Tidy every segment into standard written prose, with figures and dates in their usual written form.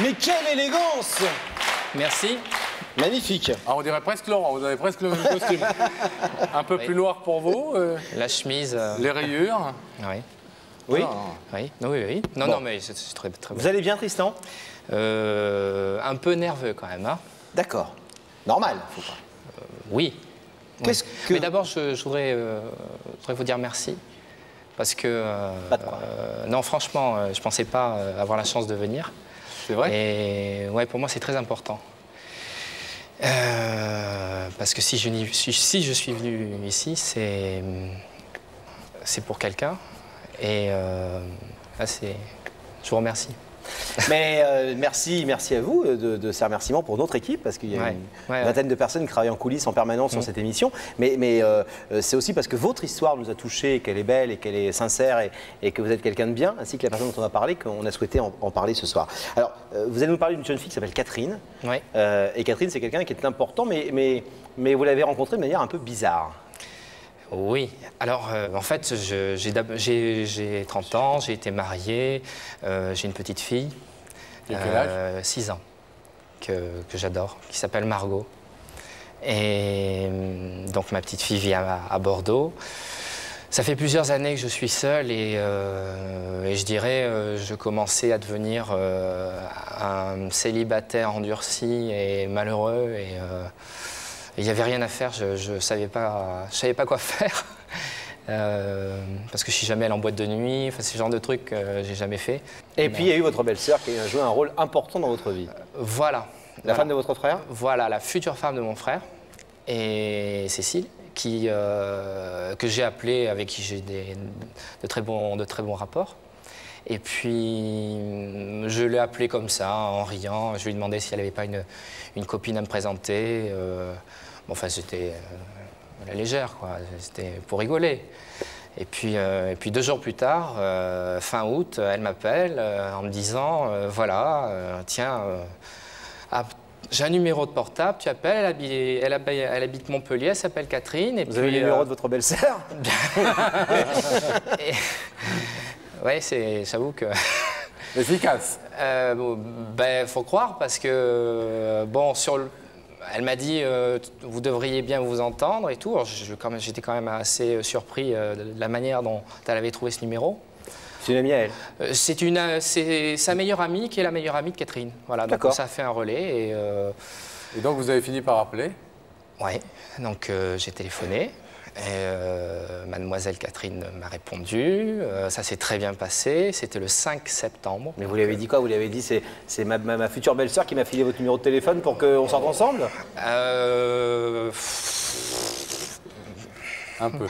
Mais quelle élégance! Merci. Magnifique. Ah, on dirait presque Laurent, vous avez presque le même costume. Un peu plus noir pour vous. La chemise. Les rayures. Oui. Oui. Oui, oui. Non, Bon. non, mais c'est très bon. Vous allez bien, Tristan? Un peu nerveux quand même. Hein. D'accord. Normal, faut pas. Oui. Qu'est-ce Oui. que... Mais d'abord, je voudrais vous dire merci. Parce que, Pas de quoi. non, franchement, je ne pensais pas avoir la chance de venir. C'est vrai? Et ouais, pour moi, c'est très important. Parce que si je suis venu ici, c'est pour quelqu'un. Et là, je vous remercie. Mais merci à vous de ces remerciements pour notre équipe, parce qu'il y a une vingtaine de personnes qui travaillent en coulisses en permanence sur cette émission. Mais c'est aussi parce que votre histoire nous a touchés, qu'elle est belle et qu'elle est sincère et que vous êtes quelqu'un de bien, ainsi que la personne dont on a parlé, qu'on a souhaité en parler ce soir. Alors, vous allez nous parler d'une jeune fille qui s'appelle Catherine. Oui. Et Catherine, c'est quelqu'un qui est important, mais vous l'avez rencontrée de manière un peu bizarre. Oui, alors en fait, j'ai 30 ans, j'ai été marié, j'ai une petite fille, Et quel âge 6 ans, que j'adore, qui s'appelle Margot. Et donc ma petite fille vit à Bordeaux. Ça fait plusieurs années que je suis seul et je dirais, je commençais à devenir un célibataire endurci et malheureux. Et il n'y avait rien à faire, je ne savais pas quoi faire. Parce que je suis jamais allé en boîte de nuit, enfin, ce genre de trucs, j'ai jamais fait. Et puis, il y a eu votre belle-sœur qui a joué un rôle important dans votre vie. Voilà. La femme de votre frère? Voilà, la future femme de mon frère, et Cécile, que j'ai appelée, avec qui j'ai de très bons rapports. Et puis, je l'ai appelée comme ça, en riant. Je lui ai demandé si elle n'avait pas une copine à me présenter. Bon, enfin, c'était à la légère, quoi. C'était pour rigoler. Et puis 2 jours plus tard, fin août, elle m'appelle en me disant, voilà, tiens, j'ai un numéro de portable, tu appelles, elle habite Montpellier, elle s'appelle Catherine. Et vous avez le numéro de votre belle-sœur? Oui, j'avoue que... Efficace. Ben, faut croire parce que, bon, elle m'a dit, vous devriez bien vous entendre et tout. J'étais quand même assez surpris de la manière dont elle avait trouvé ce numéro. C'est une amie à elle? C'est sa meilleure amie qui est la meilleure amie de Catherine. Voilà, donc ça a fait un relais. Et donc vous avez fini par appeler? Oui, donc j'ai téléphoné. Et, mademoiselle Catherine m'a répondu, ça s'est très bien passé, c'était le 5 septembre. Mais vous lui avez dit quoi? Vous lui avez dit c'est ma future belle-sœur qui m'a filé votre numéro de téléphone pour qu'on sorte ensemble? Un peu.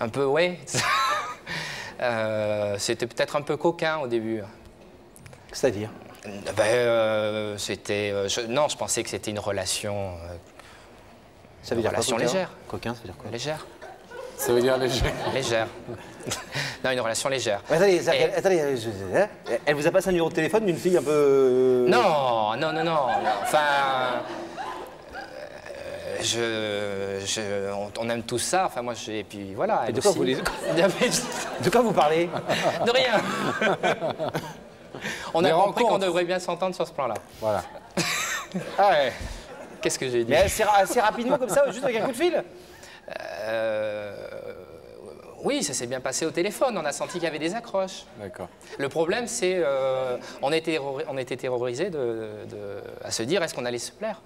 Un peu, oui. C'était peut-être un peu coquin au début. C'est-à-dire? Non, je pensais que c'était une relation... Ça veut dire quoi, relation légère. Coquin, ça veut dire quoi? Légère. Ça veut dire léger. Légère. Non, une relation légère. Mais attendez, elle vous a passé un numéro de téléphone d'une fille un peu... Non. Enfin... on aime tout ça. Enfin, moi, et puis voilà. De quoi, de quoi vous parlez? De rien. On a compris qu'on devrait bien s'entendre sur ce plan-là. Voilà. Ah ouais. Qu'est-ce que j'ai dit? Mais assez rapidement comme ça, juste avec un coup de fil? Oui, ça s'est bien passé au téléphone. On a senti qu'il y avait des accroches. D'accord. Le problème, c'est on était terrorisés à se dire est-ce qu'on allait se plaire.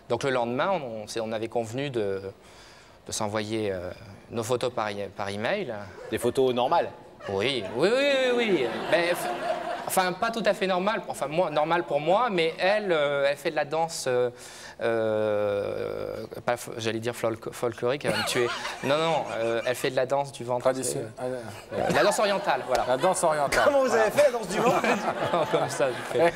Donc le lendemain, on avait convenu de s'envoyer nos photos par email. Des photos normales? Oui. Mais, enfin, pas tout à fait normal. Enfin, normal pour moi, mais elle fait de la danse, j'allais dire folklorique, elle va me tuer. Non, elle fait de la danse du ventre. Traditionnel. La danse orientale, voilà. La danse orientale. Comment vous avez fait la danse du ventre? Comme ça, je fais.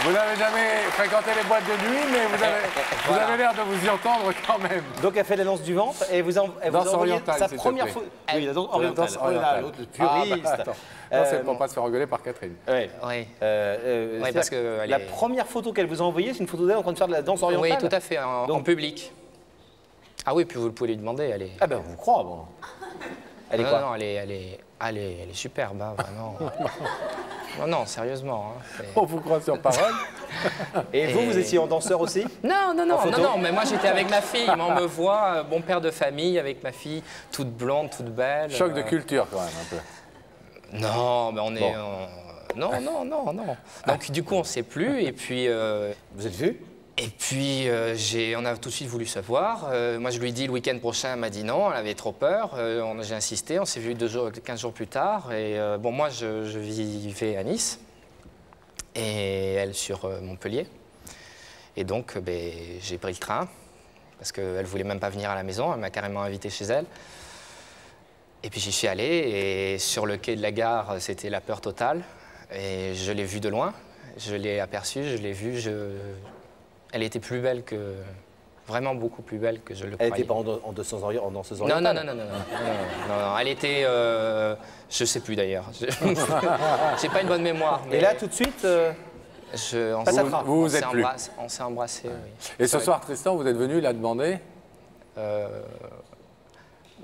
Vous n'avez jamais fréquenté les boîtes de nuit, mais vous avez l'air de vous y entendre quand même. Donc elle fait la danse du ventre et vous a envoyé sa première photo. Oui, la danse orientale. Oh là là, l'autre puriste. Non, c'est pour pas se faire engueuler par Catherine. Oui. Oui, parce que la première photo qu'elle vous a envoyée, c'est une photo d'elle en train de faire de la danse orientale? Oui, tout à fait, en public. Ah oui, puis vous pouvez lui demander, elle est... Ah ben, on vous croit, bon. Elle est quoi? Non, elle est superbe, hein, vraiment. Non, sérieusement. Hein, On vous croit sur parole. Et vous étiez en danseur aussi? Non, mais moi j'étais avec ma fille. On me voit, bon père de famille, avec ma fille, toute blonde, toute belle. Choc de culture quand même, un peu. Non, mais on est... Non. Donc du coup, on ne sait plus, et puis... Vous êtes vus? Et puis, on a tout de suite voulu savoir. Moi, je lui ai dit le week-end prochain, elle m'a dit non, elle avait trop peur. J'ai insisté, on s'est vu 15 jours plus tard. Et bon, moi, je vivais à Nice, et elle sur Montpellier. Et donc, j'ai pris le train, parce qu'elle ne voulait même pas venir à la maison, elle m'a carrément invité chez elle. Et puis j'y suis allé, et sur le quai de la gare, c'était la peur totale. Et je l'ai vue de loin, je l'ai aperçue, je l'ai vue, elle était plus belle que... Vraiment beaucoup plus belle que je le croyais. Elle n'était pas en danseuse orientale? Non. Elle était... je sais plus d'ailleurs. J'ai pas une bonne mémoire. Mais et là, tout de suite... Vous êtes plus. On s'est embrassés, oui. Et ce soir, Tristan, vous êtes venu la demander?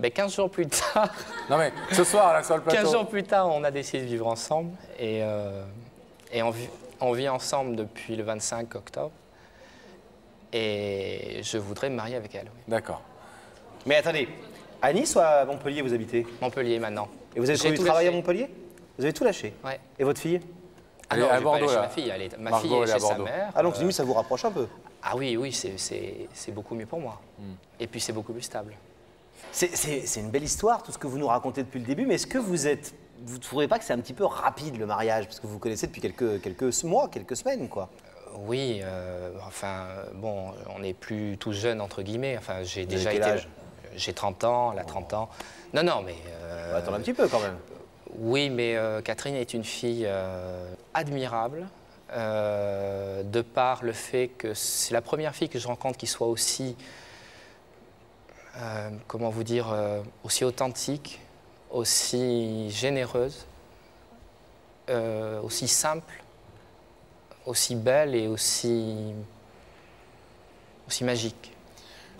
15 jours plus tard... Non mais, ce soir, là, sur le plateau. 15 jours plus tard, on a décidé de vivre ensemble. Et on vit ensemble depuis le 25 octobre. Et je voudrais me marier avec elle. Oui. D'accord. Mais attendez, à Nice ou à Montpellier vous habitez? Montpellier maintenant. Et vous avez trouvé du travail à Montpellier? Vous avez tout lâché? Ouais. Et votre fille? Ah non, à Bordeaux, pas là. ma fille. Ma fille est chez sa mère. Ah donc ça vous rapproche un peu? Ah oui, c'est beaucoup mieux pour moi. Et puis c'est beaucoup plus stable. C'est une belle histoire, tout ce que vous nous racontez depuis le début, mais est-ce que vous ne trouvez pas que c'est un petit peu rapide le mariage? Parce que vous vous connaissez depuis quelques mois, quelques semaines, quoi. Oui, bon, on n'est plus tout jeune, entre guillemets. Enfin, j'ai déjà quel âge? J'ai 30 ans, elle a 30 ans. Non, mais... Attends un petit peu, quand même. Oui, mais Catherine est une fille admirable, de par le fait que c'est la première fille que je rencontre qui soit aussi... comment vous dire, aussi authentique, aussi généreuse, aussi simple, aussi belle et aussi magique.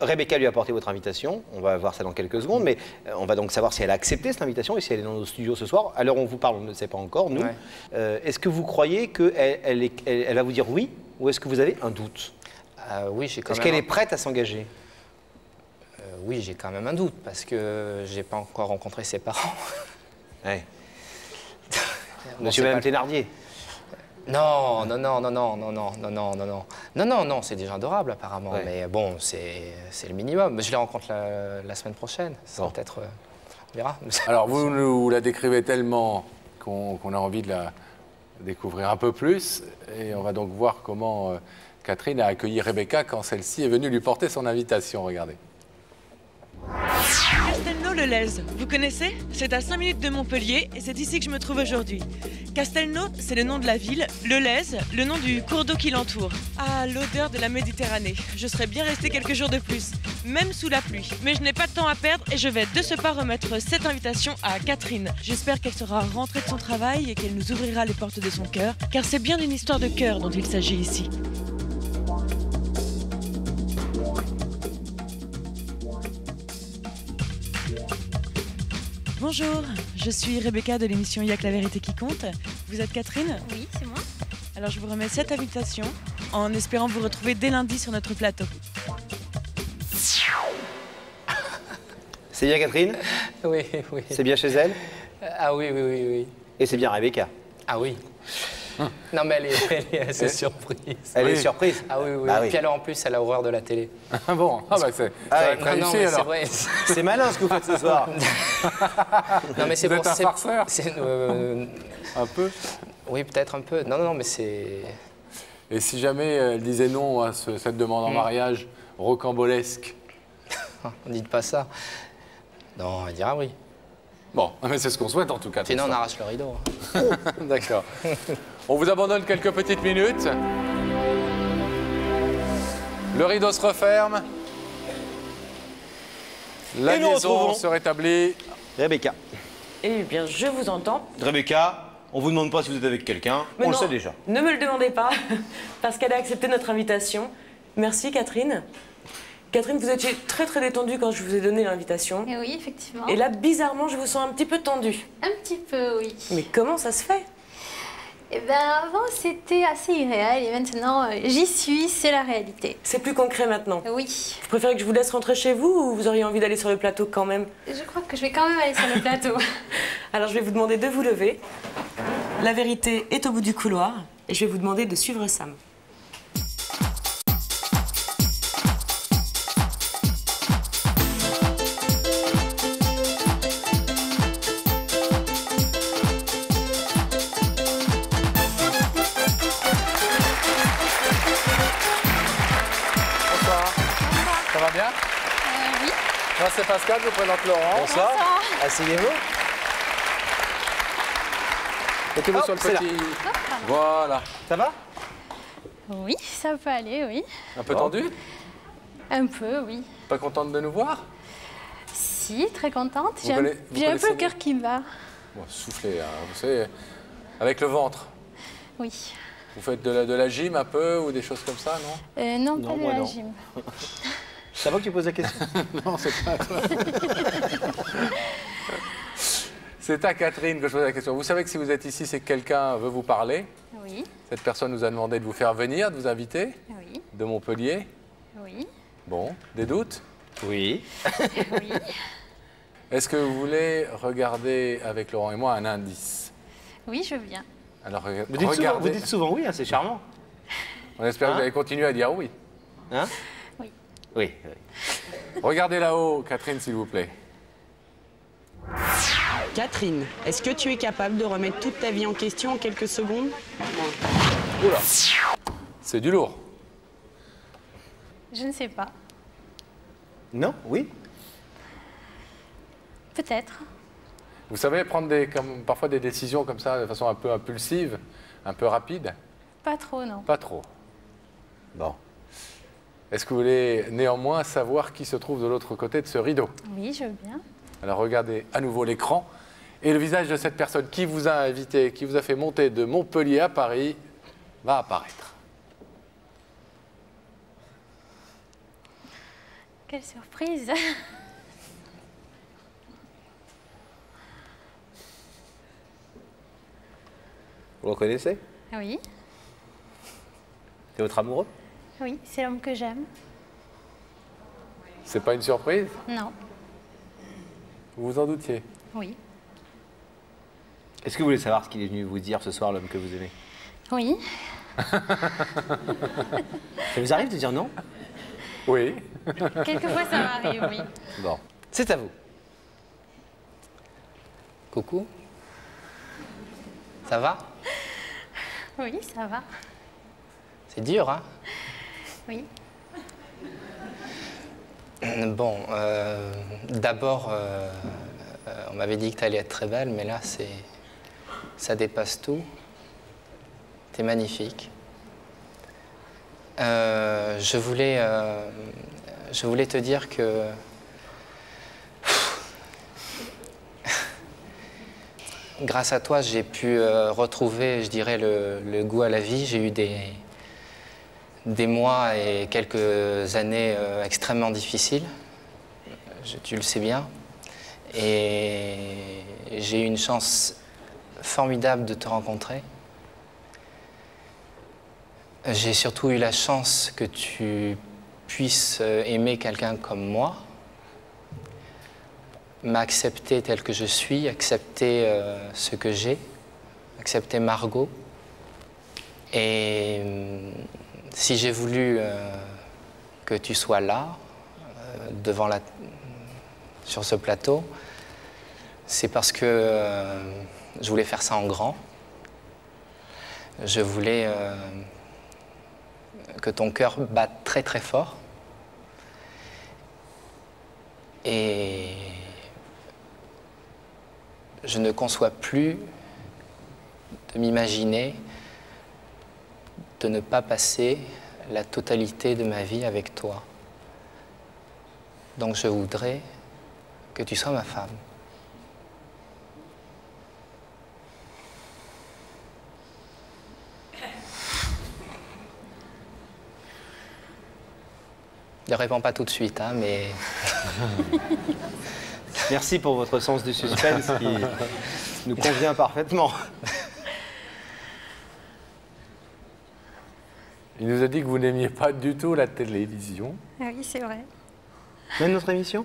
Rebecca lui a apporté votre invitation, on va voir ça dans quelques secondes, mais on va donc savoir si elle a accepté cette invitation et si elle est dans nos studios ce soir. À l'heure où on vous parle, on ne le sait pas encore, nous. Ouais. Est-ce que vous croyez qu'elle va vous dire oui, ou est-ce que vous avez un doute? Oui, j'ai quand même... Est-ce qu'elle est prête à s'engager? Oui, j'ai quand même un doute, parce que j'ai pas encore rencontré ses parents. Ouais. Monsieur et Madame Thénardier? Non, c'est déjà adorable apparemment, ouais. Mais bon, c'est le minimum. Je les rencontre la semaine prochaine, ça va peut-être, on verra. Alors vous nous la décrivez tellement qu'on a envie de la découvrir un peu plus, et on va donc voir comment Catherine a accueilli Rebecca quand celle-ci est venue lui porter son invitation, regardez. Castelnau-le-Lez, vous connaissez? C'est à 5 minutes de Montpellier et c'est ici que je me trouve aujourd'hui. Castelnau, c'est le nom de la ville, le Lez, le nom du cours d'eau qui l'entoure. Ah, l'odeur de la Méditerranée. Je serais bien restée quelques jours de plus, même sous la pluie. Mais je n'ai pas de temps à perdre et je vais de ce pas remettre cette invitation à Catherine. J'espère qu'elle sera rentrée de son travail et qu'elle nous ouvrira les portes de son cœur, car c'est bien d'une histoire de cœur dont il s'agit ici. Bonjour, je suis Rebecca de l'émission Y'a que la vérité qui compte. Vous êtes Catherine? Oui, c'est moi. Alors je vous remets cette invitation en espérant vous retrouver dès lundi sur notre plateau. C'est bien Catherine? Oui. C'est bien chez elle? Ah oui. Et c'est bien Rebecca? Ah oui. Non mais elle est assez surprise. Elle est surprise? Ah oui. Bah, oui. Puis alors en plus, elle a horreur de la télé. Ah bon? Ah bah c'est réussi alors. C'est vrai. C'est malin ce que vous faites ce soir. Non mais c'est vous êtes un farceur? Un peu? Oui, peut-être un peu. Non, mais c'est... Et si jamais elle disait non à cette demande en mariage rocambolesque? Ne dites pas ça. Non, elle dira oui. Bon, mais c'est ce qu'on souhaite en tout cas. Sinon, on arrache le rideau. D'accord. On vous abandonne quelques petites minutes. Le rideau se referme. La liaison se rétablit. Rebecca. Eh bien, je vous entends. Rebecca, on vous demande pas si vous êtes avec quelqu'un, on le sait déjà. Ne me le demandez pas, parce qu'elle a accepté notre invitation. Merci Catherine. Catherine, vous étiez très très détendue quand je vous ai donné l'invitation. Et oui, effectivement. Et là, bizarrement, je vous sens un petit peu tendue. Un petit peu, oui. Mais comment ça se fait? Eh ben, avant, c'était assez irréel et maintenant, j'y suis, c'est la réalité. C'est plus concret maintenant. Oui. Vous préférez que je vous laisse rentrer chez vous ou vous auriez envie d'aller sur le plateau quand même? Je crois que je vais quand même aller sur le plateau. Alors, je vais vous demander de vous lever. La vérité est au bout du couloir et je vais vous demander de suivre Sam. Ça va bien? Oui. Moi, c'est Pascal, je vous présente Laurent. Bonsoir. Asseyez-vous. Mettez-vous sur le c'est là. petit... Voilà. Ça va? Oui, ça peut aller, oui. Un peu tendu? Un peu, oui. Pas contente de nous voir? Si, très contente. Vous J'ai un connaissez peu le cœur qui me bat. Bon, soufflez, hein, vous savez, avec le ventre. Oui. Vous faites de la gym un peu ou des choses comme ça, non? Non, Non, pas de moi, la non. gym. Ça va que tu poses la question? Non, c'est pas à toi. C'est à Catherine que je pose la question. Vous savez que si vous êtes ici, c'est que quelqu'un veut vous parler. Oui, Cette personne nous a demandé de vous faire venir, de vous inviter, oui, de Montpellier. oui, Bon, des doutes? Oui. oui. Est-ce que vous voulez regarder avec Laurent et moi un indice? Oui, je viens. Alors, Vous dites souvent oui, hein, c'est charmant. On espère que vous Hein allez continuer à dire oui. Hein? Oui. Oui. Regardez là-haut, Catherine, s'il vous plaît. Catherine, est-ce que tu es capable de remettre toute ta vie en question en quelques secondes? Oula, c'est du lourd. Je ne sais pas. Non? Oui? Peut-être. Vous savez prendre parfois des décisions comme ça, de façon un peu impulsive, un peu rapide? Pas trop, non. Pas trop. Bon. Est-ce que vous voulez néanmoins savoir qui se trouve de l'autre côté de ce rideau? Oui, je veux bien. Alors regardez à nouveau l'écran et le visage de cette personne qui vous a invité, qui vous a fait monter de Montpellier à Paris, va apparaître. Quelle surprise. Vous le reconnaissez? Oui, C'est votre amoureux? oui, c'est l'homme que j'aime. C'est pas une surprise? Non, Vous vous en doutiez? oui. Est-ce que vous voulez savoir ce qu'il est venu vous dire ce soir, l'homme que vous aimez? Oui, Ça vous arrive de dire non? Oui. quelquefois ça m'arrive, oui. Bon. C'est à vous. Coucou. Ça va? Oui, ça va. C'est dur, hein? Oui. Bon, d'abord, on m'avait dit que tu allais être très belle, mais là, ça dépasse tout. T'es magnifique. Je voulais te dire que grâce à toi, j'ai pu retrouver, je dirais, le goût à la vie. J'ai eu des mois et quelques années extrêmement difficiles. Tu le sais bien. Et j'ai eu une chance formidable de te rencontrer. J'ai surtout eu la chance que tu puisses aimer quelqu'un comme moi, m'accepter tel que je suis, accepter ce que j'ai, accepter Margot. Et si j'ai voulu que tu sois là, sur ce plateau, c'est parce que je voulais faire ça en grand. Je voulais que ton cœur batte très très fort. Et je ne conçois plus de m'imaginer de ne pas passer la totalité de ma vie avec toi. Donc je voudrais que tu sois ma femme. ne réponds pas tout de suite, hein, mais... Merci pour votre sens du suspense qui nous convient parfaitement. Il nous a dit que vous n'aimiez pas du tout la télévision. Ah oui, c'est vrai. Même notre émission?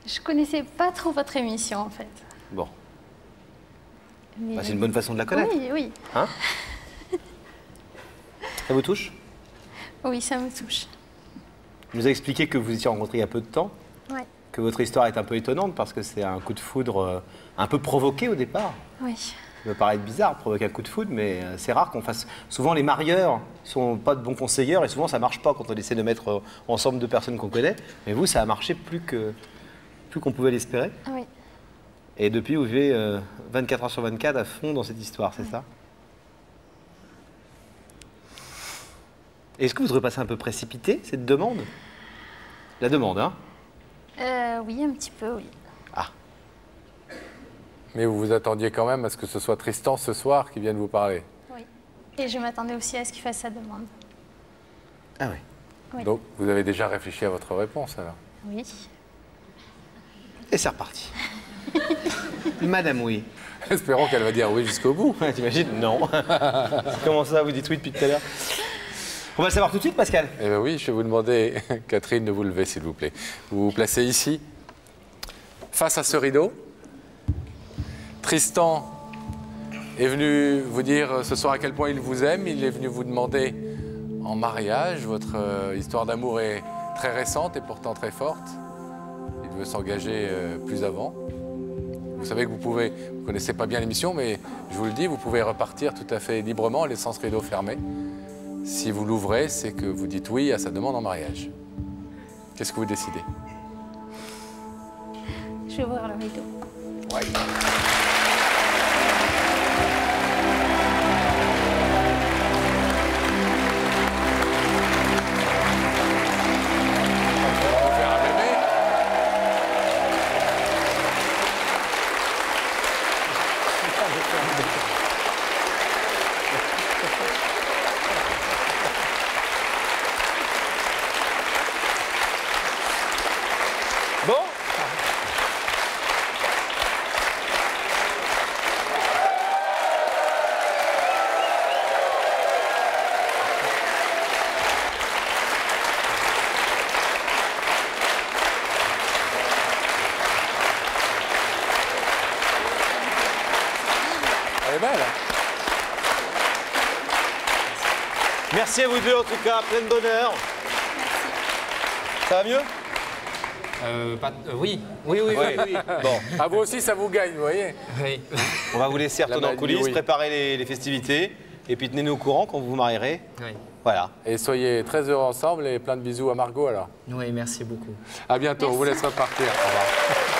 Je connaissais pas trop votre émission, en fait. Bon. Mais... Bah, c'est une bonne façon de la connaître. Oui, oui. Hein? Ça vous touche? Oui, ça me touche. Vous nous a expliqué que vous étiez rencontrés il y a peu de temps, Ouais. que votre histoire est un peu étonnante parce que c'est un coup de foudre un peu provoqué au départ. Oui. Ça peut paraître bizarre de provoquer un coup de foudre, mais c'est rare qu'on fasse... Souvent, les marieurs sont pas de bons conseilleurs et souvent, ça marche pas quand on essaie de mettre ensemble deux personnes qu'on connaît. Mais vous, ça a marché plus qu'on pouvait l'espérer. Oui. Et depuis, vous vivez 24 heures sur 24 à fond dans cette histoire, c'est ça? Est-ce que vous auriez passé un peu précipité, cette demande? La demande, hein? Oui, un petit peu, oui. Ah. Mais vous vous attendiez quand même à ce que ce soit Tristan ce soir qui vienne vous parler. Oui. Et je m'attendais aussi à ce qu'il fasse sa demande. Ah oui. Oui. Donc, vous avez déjà réfléchi à votre réponse, alors? Oui. Et c'est reparti. Madame, oui. Espérons qu'elle va dire oui jusqu'au bout. Ouais, t'imagines? Non. Comment ça, vous dites oui depuis tout à l'heure? On va le savoir tout de suite, Pascal. Eh bien oui, je vais vous demander, Catherine, de vous lever, s'il vous plaît. Vous vous placez ici, face à ce rideau. Tristan est venu vous dire ce soir à quel point il vous aime. Il est venu vous demander en mariage. Votre histoire d'amour est très récente et pourtant très forte. Il veut s'engager plus avant. Vous savez que vous ne connaissez pas bien l'émission, mais je vous le dis, vous pouvez repartir tout à fait librement, en laissant ce rideau fermé. Si vous l'ouvrez, c'est que vous dites oui à sa demande en mariage. Qu'est-ce que vous décidez? Je vais ouvrir le rideau. Ouais. On va faire un bébé. Bon. Elle est belle. Merci à vous deux, en tout cas. Plein de bonheur. Ça va mieux? Oui. Oui. Bon. À vous aussi, ça vous gagne, vous voyez. Oui. On va vous laisser retourner en maladie, coulisses, oui. préparer les festivités. Et puis tenez-nous au courant quand vous vous marierez. Oui. Voilà. Et soyez très heureux ensemble et plein de bisous à Margot alors. Oui, merci beaucoup. À bientôt, on vous laisse repartir. Au revoir.